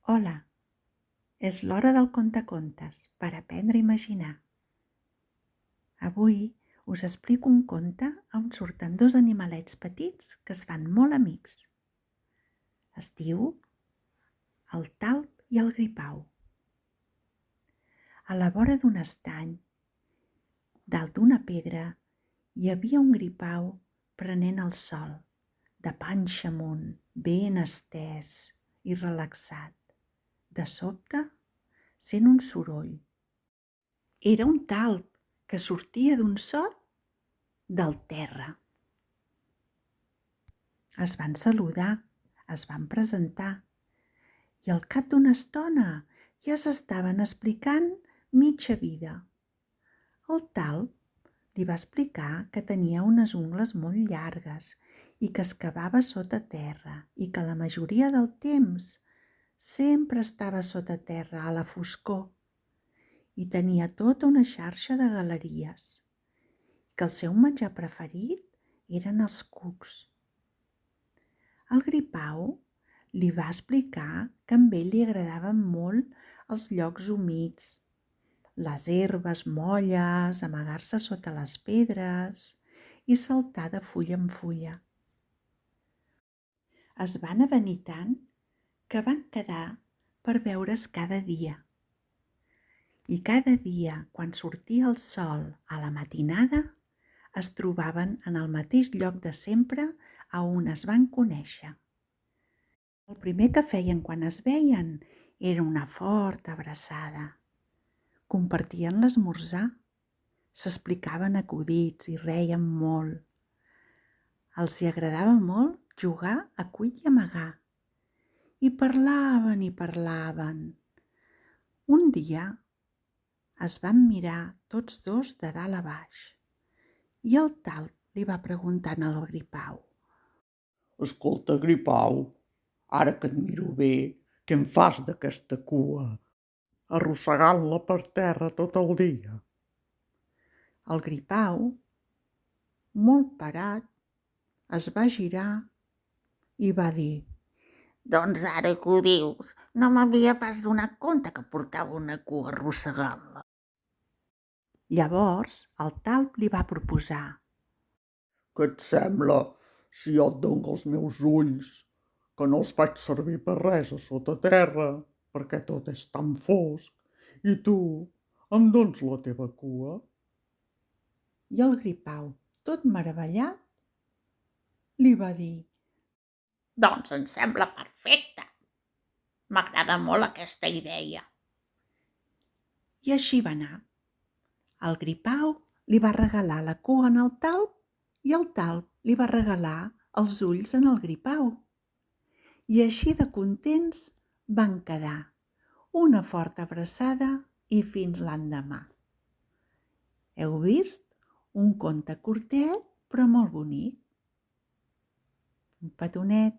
Hola, és l'hora del contacontes per aprendre a imaginar. Avui us explico un conte on surten dos animalets petits que es fan molt amics. Es diu El talp i el gripau. A la vora d'un estany, dalt d'una pedra, hi havia un gripau prenent el sol, de panxa amunt, ben estès i relaxat. De sobte, sent un soroll. Era un talp que sortia d'un sot del terra. Es van saludar, es van presentar i al cap d'una estona ja s'estaven explicant mitja vida. El talp li va explicar que tenia unes ungles molt llargues i que excavava sota terra i que la majoria del temps sempre estava sota terra a la foscor i tenia tota una xarxa de galeries, que el seu menjar preferit eren els cucs. El gripau li va explicar que a ell li agradaven molt els llocs humits, les herbes molles, amagar-se sota les pedres i saltar de fulla en fulla. Es van avenir tant que van quedar per veure's cada dia. I cada dia, quan sortia el sol a la matinada, es trobaven en el mateix lloc de sempre a on es van conèixer. El primer que feien quan es veien era una forta abraçada. Compartien l'esmorzar, s'explicaven acudits i reien molt. Els hi agradava molt jugar a cuit i amagar. I parlaven i parlaven. Un dia es van mirar tots dos de dalt a baix i el talp li va preguntar al gripau: Escolta, gripau, ara que et miro bé, què en fas d'aquesta cua? Arrossegant-la per terra tot el dia. El gripau, molt parat, es va girar i va dir: Doncs ara que ho dius, no m'havia pas donat compte que portava una cua arrossegant-la. Llavors el talp li va proposar: Què et sembla si jo et dono els meus ulls, que no els faig servir per res a sota terra, perquè tot és tan fosc, i tu em dones la teva cua? I el gripau, tot meravellat, li va dir: Doncs em sembla perfecte. M'agrada molt aquesta idea. I així va anar. El gripau li va regalar la cua en el talp i el talp li va regalar els ulls en el gripau. I així de contents van quedar. Una forta abraçada i fins l'endemà. Heu vist? Un conte curtet però molt bonic. Un petonet.